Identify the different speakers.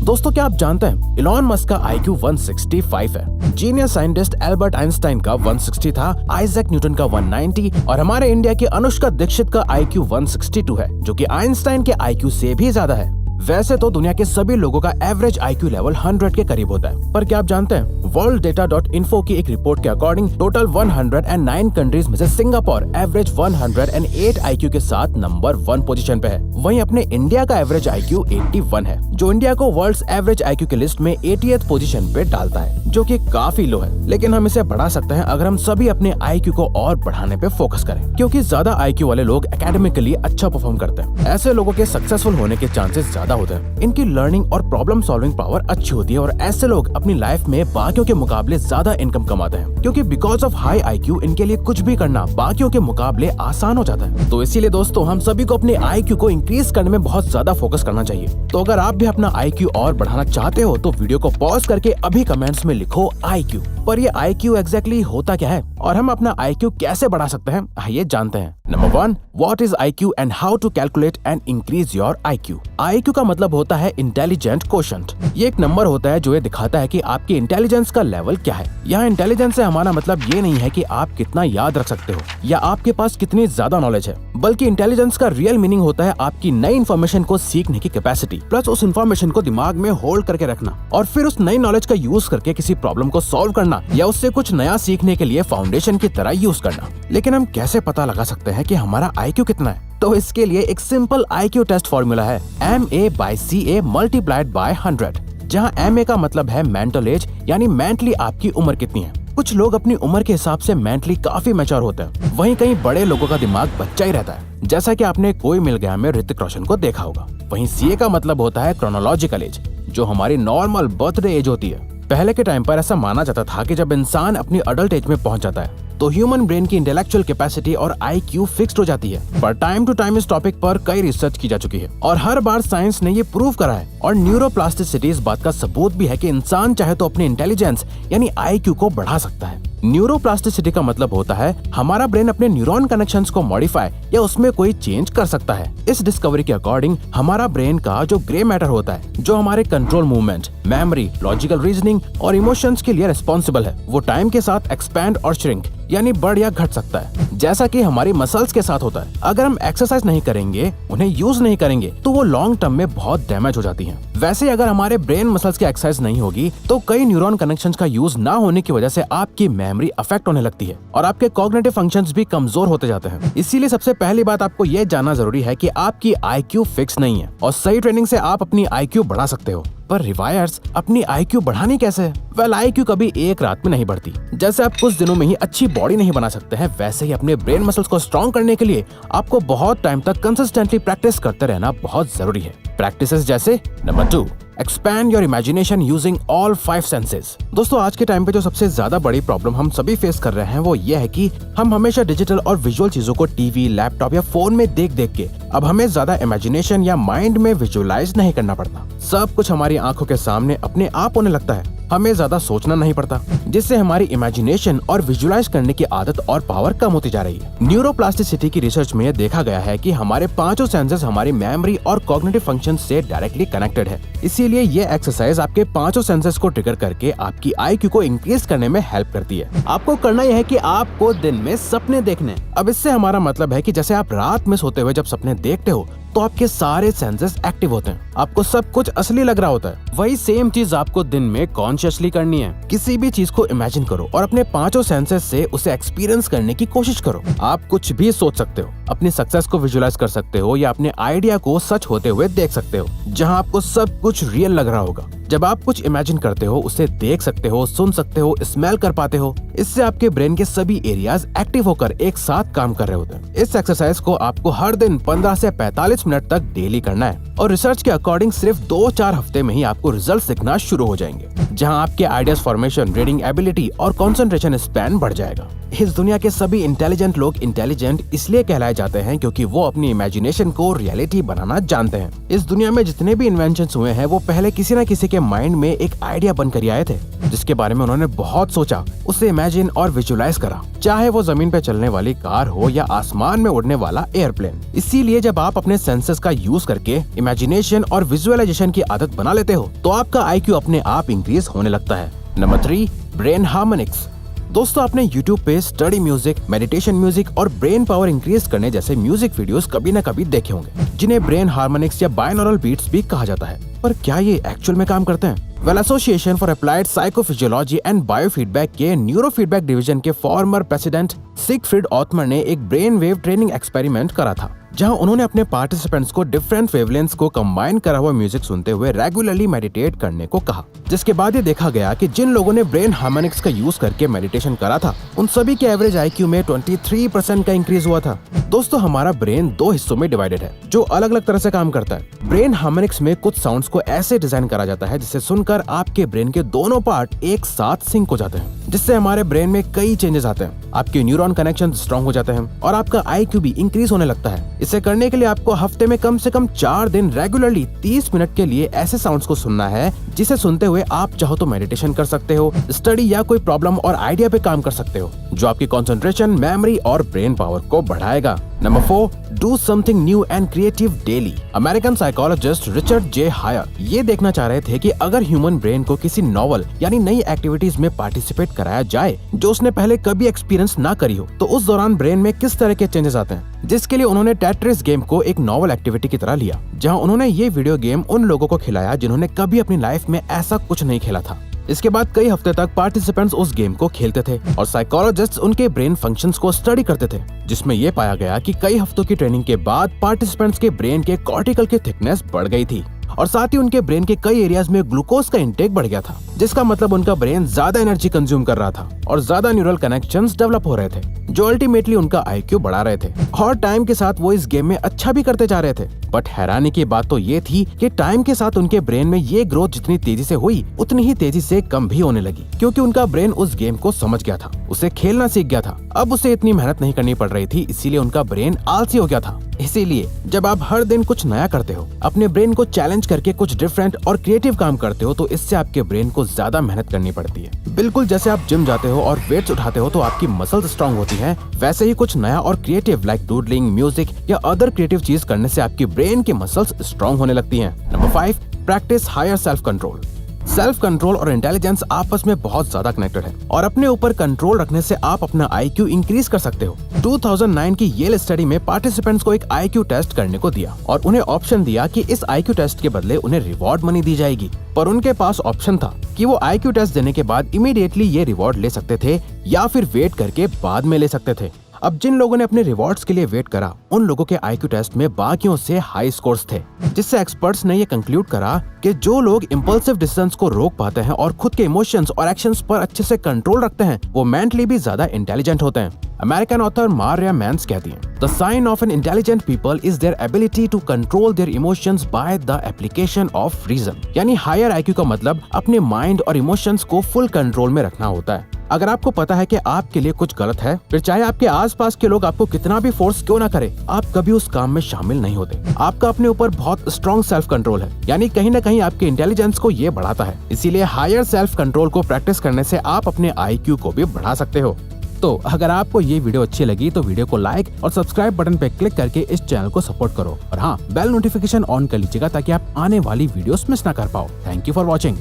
Speaker 1: दोस्तों क्या आप जानते हैं इलॉन मस्क का IQ 165 है, जीनियस साइंटिस्ट एल्बर्ट आइंस्टाइन का 160 था, आइजैक न्यूटन का 190 और हमारे इंडिया की अनुष्का दीक्षित का IQ 162 है, जो कि आइंस्टाइन के IQ से भी ज्यादा है। वैसे तो दुनिया के सभी लोगों का एवरेज IQ लेवल 100 के करीब होता है, पर क्या आप जानते हैं worlddata.info की एक रिपोर्ट के अकॉर्डिंग टोटल 109 कंट्रीज में से सिंगापुर एवरेज 108 IQ के साथ नंबर 1 पोजीशन पे है। वहीं अपने इंडिया का एवरेज IQ 81 है, जो इंडिया को वर्ल्ड्स एवरेज IQ की लिस्ट में 80th पोजीशन पे डालता है, जो कि काफी लो है। लेकिन हम इसे बढ़ा सकते हैं अगर हम सभी अपने IQ को और बढ़ाने पे फोकस करें, क्योंकि ज्यादा IQ वाले लोग एकेडमिकली अच्छा परफॉर्म करते हैं। ऐसे लोगों के सक्सेसफुल होने के चांसेस ज्यादा होते हैं। इनकी लर्निंग और प्रॉब्लम सॉल्विंग पावर अच्छी होती है और ऐसे लोग अपनी लाइफ में बाकियों के मुकाबले ज्यादा इनकम कमाते हैं, क्योंकि बिकॉज ऑफ हाई IQ इनके लिए कुछ भी करना बाकियों के मुकाबले आसान हो जाता है। तो इसीलिए दोस्तों हम सभी को अपने IQ को इंक्रीज करने में बहुत ज्यादा फोकस करना चाहिए। तो अगर आप भी अपना IQ और बढ़ाना चाहते हो तो वीडियो को पॉज करके अभी कमेंट्स में लिखो IQ। पर ये IQ एग्जैक्टली होता क्या है और हम अपना IQ कैसे बढ़ा सकते हैं, आइए जानते हैं। Number 1, what is IQ and how to calculate and increase your IQ। IQ का मतलब होता है इंटेलिजेंट कोशेंट। ये एक नंबर होता है जो ये दिखाता है कि आपकी इंटेलिजेंस का लेवल क्या है। यहाँ इंटेलिजेंस से हमारा मतलब ये नहीं है कि आप कितना याद रख सकते हो या आपके पास कितनी ज्यादा नॉलेज है, बल्कि इंटेलिजेंस का रियल मीनिंग होता है आपकी नई इन्फॉर्मेशन को सीखने की कैपेसिटी, प्लस उस इन्फॉर्मेशन को दिमाग में होल्ड करके रखना और फिर उस नई नॉलेज का यूज करके किसी प्रॉब्लम को सॉल्व करना या उससे कुछ नया सीखने के लिए फाउंडेशन की तरह यूज करना। लेकिन हम कैसे पता लगा सकते हैं कि हमारा IQ कितना है? तो इसके लिए एक सिंपल IQ टेस्ट फॉर्मूला है MA/CA मल्टीप्लाइड बाय 100, जहाँ MA का मतलब है मेंटल एज, यानी मेंटली आपकी उम्र कितनी है। कुछ लोग अपनी उम्र के हिसाब से मेंटली काफी मैच्योर होते हैं, वहीं कई बड़े लोगों का दिमाग बच्चा ही रहता है, जैसा कि आपने कोई मिल गया में ऋतिक रोशन को देखा होगा। वहीं CA का मतलब होता है क्रोनोलॉजिकल एज, जो हमारी नॉर्मल बर्थडे एज होती है। पहले के टाइम पर ऐसा माना जाता था कि जब इंसान अपनी अडल्ट एज में पहुंच जाता है तो ह्यूमन ब्रेन की इंटेलेक्चुअल कैपेसिटी और IQ फिक्स्ड हो जाती है। पर टाइम टू टाइम इस टॉपिक पर कई रिसर्च की जा चुकी है और हर बार साइंस ने ये प्रूव करा है और न्यूरोप्लास्टिसिटी इस बात का सबूत भी है कि इंसान चाहे तो अपनी इंटेलिजेंस यानी IQ को बढ़ा सकता है। न्यूरोप्लास्टिसिटी का मतलब होता है हमारा ब्रेन अपने न्यूरॉन कनेक्शंस को मॉडिफाई या उसमें कोई चेंज कर सकता है। इस डिस्कवरी के अकॉर्डिंग हमारा ब्रेन का जो ग्रे मैटर होता है, जो हमारे control movement, memory, logical reasoning और इमोशंस के लिए रिस्पॉन्सिबल है, वो टाइम के साथ एक्सपैंड और श्रिंक यानी बढ़ या घट सकता है, जैसा कि हमारी मसल्स के साथ होता है। अगर हम एक्सरसाइज नहीं करेंगे, उन्हें यूज नहीं करेंगे, तो वो लॉन्ग टर्म में बहुत डैमेज हो जाती हैं। वैसे अगर हमारे ब्रेन मसल्स की एक्सरसाइज नहीं होगी तो कई न्यूरॉन कनेक्शंस का यूज ना होने की वजह से आपकी मेमोरी अफेक्ट होने लगती है और आपके कॉग्निटिव फंक्शंस भी कमजोर होते जाते हैं। इसीलिए सबसे पहली बात आपको ये जानना जरूरी है कि आपकी IQ फिक्स नहीं है और सही ट्रेनिंग से आप अपनी IQ बढ़ा सकते हो। पर रिवायर्स अपनी IQ बढ़ानी कैसे? वेल, IQ कभी एक रात में नहीं बढ़ती। जैसे आप कुछ दिनों में ही अच्छी बॉडी नहीं बना सकते हैं, वैसे ही अपने ब्रेन मसल्स को स्ट्रॉन्ग करने के लिए आपको बहुत टाइम तक कंसिस्टेंटली प्रैक्टिस करते रहना बहुत जरूरी है। प्रैक्टिसेस जैसे number 2, expand your imagination using all 5 senses. दोस्तों आज के टाइम पे जो सबसे ज्यादा बड़ी प्रॉब्लम हम सभी फेस कर रहे हैं वो ये है कि हम हमेशा डिजिटल और विजुअल चीजों को टीवी, लैपटॉप या फोन में देख देख के अब हमें ज्यादा इमेजिनेशन या माइंड में विजुअलाइज नहीं करना पड़ता। सब कुछ हमारी आंखों के सामने अपने आप होने लगता है, हमें ज्यादा सोचना नहीं पड़ता, जिससे हमारी इमेजिनेशन और विजुअलाइज करने की आदत और पावर कम होती जा रही है। न्यूरोप्लास्टिसिटी की रिसर्च में देखा गया है कि हमारे 5 सेंसेस हमारी मेमोरी और कॉग्निटिव फंक्शन से डायरेक्टली कनेक्टेड है। इसीलिए ये एक्सरसाइज आपके 5 सेंसेस को ट्रिगर करके आपकी IQ को इंक्रीज करने में हेल्प करती है। आपको करना यह है कि आपको दिन में सपने देखने। अब इससे हमारा मतलब है कि जैसे आप रात में सोते हुए जब सपने देखते हो तो आपके सारे सेंसेस एक्टिव होते हैं, आपको सब कुछ असली लग रहा होता है। वही सेम चीज आपको दिन में कॉन्शियसली करनी है। किसी भी चीज को इमेजिन करो और अपने 5 सेंसेस से उसे एक्सपीरियंस करने की कोशिश करो। आप कुछ भी सोच सकते हो, अपनी सक्सेस को विजुअलाइज कर सकते हो या अपने आइडिया को सच होते हुए देख सकते हो, जहां आपको सब कुछ रियल लग रहा होगा। जब आप कुछ इमेजिन करते हो, उसे देख सकते हो, सुन सकते हो, स्मेल कर पाते हो। इससे आपके ब्रेन के सभी एरियाज एक्टिव होकर एक साथ काम कर रहे होते हैं। इस एक्सरसाइज को आपको हर दिन 15 से 45 मिनट तक डेली करना है और रिसर्च के अकॉर्डिंग सिर्फ 2-4 हफ्ते में ही आपको रिजल्ट दिखना शुरू हो जाएंगे, जहां आपके आइडियाज फॉर्मेशन, रीडिंग एबिलिटी और कंसंट्रेशन स्पैन बढ़ जाएगा। इस दुनिया के सभी इंटेलिजेंट लोग इंटेलिजेंट इसलिए कहलाए जाते हैं क्योंकि वो अपनी इमेजिनेशन को रियलिटी बनाना जानते हैं। इस दुनिया में जितने भी इन्वेंशंस हुए हैं वो पहले किसी न किसी के माइंड में एक आइडिया बनकर आए थे जिसके बारे में उन्होंने बहुत सोचा, उसे इमेजिन और विजुअलाइज करा, चाहे वो जमीन पे चलने वाली कार हो या आसमान में उड़ने वाला एयरप्लेन। इसीलिए जब आप अपने सेंसेस का यूज करके इमेजिनेशन और विजुअलाइजेशन की आदत बना लेते हो तो आपका IQ अपने आप इंक्रीज होने लगता है। Number 3, brain harmonics. दोस्तों, आपने YouTube पे स्टडी म्यूजिक, मेडिटेशन म्यूजिक और ब्रेन पावर इंक्रीज करने जैसे म्यूजिक वीडियोस कभी न कभी देखे होंगे, जिन्हें ब्रेन हार्मोनिक्स या बाइनॉरल बीट्स भी कहा जाता है। पर क्या ये एक्चुअल में काम करते हैं? Well, association for applied psychophysiology and biofeedback के न्यूरोफीडबैक डिवीजन के फॉर्मर प्रेसिडेंट सिगफ्रीड ऑथमर ने एक ब्रेन वेव ट्रेनिंग एक्सपेरिमेंट करा था, जहां उन्होंने अपने पार्टिसिपेंट्स को डिफरेंट वेवलेंथ्स को कंबाइन करा हुआ म्यूजिक सुनते हुए रेगुलरली मेडिटेट करने को कहा। जिसके बाद ये देखा गया कि जिन लोगों ने ब्रेन हार्मोनिक्स का यूज करके मेडिटेशन करा था, उन सभी के एवरेज IQ में 23% का इंक्रीज हुआ था। दोस्तों, हमारा ब्रेन 2 हिस्सों में डिवाइडेड है जो अलग अलग तरह से काम करता है। ब्रेन हार्मोनिक्स में कुछ साउंड्स को ऐसे डिजाइन करा जाता है जिसे सुनकर आपके ब्रेन के दोनों पार्ट एक साथ सिंक हो जाते हैं, जिससे हमारे ब्रेन में कई चेंजेस आते हैं। आपके न्यूरॉन कनेक्शन स्ट्रॉन्ग हो जाते हैं और आपका IQ भी इंक्रीज होने लगता है। इसे करने के लिए आपको हफ्ते में कम से कम 4 दिन रेगुलरली 30 मिनट के लिए ऐसे साउंड्स को सुनना है, जिसे सुनते हुए आप चाहो तो मेडिटेशन कर सकते हो, स्टडी या कोई प्रॉब्लम और आइडिया पे काम कर सकते हो, जो आपकी कंसंट्रेशन, मेमोरी और ब्रेन पावर को बढ़ाएगा। Number 4, do something new and creative daily. American psychologist Richard J Haier ये देखना चाह रहे थे कि अगर ह्यूमन ब्रेन को किसी नॉवल यानी नई एक्टिविटीज में पार्टिसिपेट कराया जाए जो उसने पहले कभी एक्सपीरियंस ना करी हो, तो उस दौरान ब्रेन में किस तरह के चेंजेस आते हैं। जिसके लिए उन्होंने टेट्रिस गेम को एक नॉवल एक्टिविटी की तरह लिया, जहां उन्होंने ये वीडियो गेम उन लोगों को खिलाया जिन्होंने कभी अपनी लाइफ में ऐसा कुछ नहीं खेला था। इसके बाद कई हफ्ते तक पार्टिसिपेंट्स उस गेम को खेलते थे और साइकोलॉजिस्ट्स उनके ब्रेन फंक्शंस को स्टडी करते थे, जिसमें ये पाया गया कि कई हफ्तों की ट्रेनिंग के बाद पार्टिसिपेंट्स के ब्रेन के कॉर्टिकल की थिकनेस बढ़ गई थी और साथ ही उनके ब्रेन के कई एरियाज में ग्लूकोज का इंटेक बढ़ गया था, जिसका मतलब उनका ब्रेन ज्यादा एनर्जी कंज्यूम कर रहा था और ज्यादा न्यूरल कनेक्शंस डेवलप हो रहे थे, जो अल्टीमेटली उनका IQ बढ़ा रहे थे। और टाइम के साथ वो इस गेम में अच्छा भी करते जा रहे थे। बट हैरानी की बात तो ये थी कि टाइम के साथ उनके ब्रेन में ये ग्रोथ जितनी तेजी से हुई, उतनी ही तेजी से कम भी होने लगी, क्योंकि उनका ब्रेन उस गेम को समझ गया था, उसे खेलना सीख गया था। अब उसे इतनी मेहनत नहीं करनी पड़ रही थी, इसीलिए उनका ब्रेन आलसी हो गया था। इसीलिए जब आप हर दिन कुछ नया करते हो, अपने ब्रेन को चैलेंज करके कुछ डिफरेंट और क्रिएटिव काम करते हो, तो इससे आपके ब्रेन को ज्यादा मेहनत करनी पड़ती है। बिल्कुल जैसे आप जिम जाते हो और वेट्स उठाते हो तो आपकी मसल्स स्ट्रांग होती हैं, वैसे ही कुछ नया और क्रिएटिव लाइक डूडलिंग, म्यूजिक या अदर क्रिएटिव चीज करने से आपकी ब्रेन की मसल्स स्ट्रांग होने लगती हैं। Number 5, practice higher self control. Self control और इंटेलिजेंस आपस में बहुत ज्यादा कनेक्टेड है और अपने ऊपर कंट्रोल रखने से आप अपना IQ इंक्रीज कर सकते हो। 2009 की येल स्टडी में पार्टिसिपेंट्स को एक IQ टेस्ट करने को दिया और उन्हें ऑप्शन दिया कि इस IQ टेस्ट के बदले उन्हें रिवॉर्ड मनी दी जाएगी, पर उनके पास ऑप्शन था कि वो IQ टेस्ट देने के बाद इमीडिएटली ये रिवॉर्ड ले सकते थे या फिर वेट करके बाद में ले सकते थे। अब जिन लोगों ने अपने रिवॉर्ड्स के लिए वेट करा, उन लोगों के IQ टेस्ट में बाकियों से हाई स्कोर्स थे, जिससे एक्सपर्ट्स ने ये कंक्लूड करा कि जो लोग इम्पल्सिव डिसीजंस को रोक पाते हैं और खुद के इमोशंस और एक्शंस पर अच्छे से कंट्रोल रखते हैं, वो मेंटली भी ज्यादा इंटेलिजेंट होते हैं। अमेरिकन ऑथर मारिया मैंस कहती हैं, the sign of an intelligent people is their ability to control their emotions by the application of reason. यानी हायर IQ का मतलब अपने माइंड और इमोशंस को फुल कंट्रोल में रखना होता है। अगर आपको पता है कि आपके लिए कुछ गलत है, फिर चाहे आपके आसपास के लोग आपको कितना भी फोर्स क्यों ना करे, आप कभी उस काम में शामिल नहीं होते। आपका अपने ऊपर बहुत स्ट्रॉन्ग सेल्फ कंट्रोल है, यानी कहीं ना कहीं आपके इंटेलिजेंस को ये बढ़ाता है। इसीलिए हायर सेल्फ कंट्रोल को प्रैक्टिस करने से आप अपने IQ को भी बढ़ा सकते हो। तो अगर आपको ये वीडियो अच्छी लगी तो वीडियो को लाइक और सब्सक्राइब बटन पे क्लिक करके इस चैनल को सपोर्ट करो और हाँ, बेल नोटिफिकेशन ऑन कर लीजिएगा ताकि आप आने वाली वीडियोस मिस ना कर पाओ। Thank you for watching.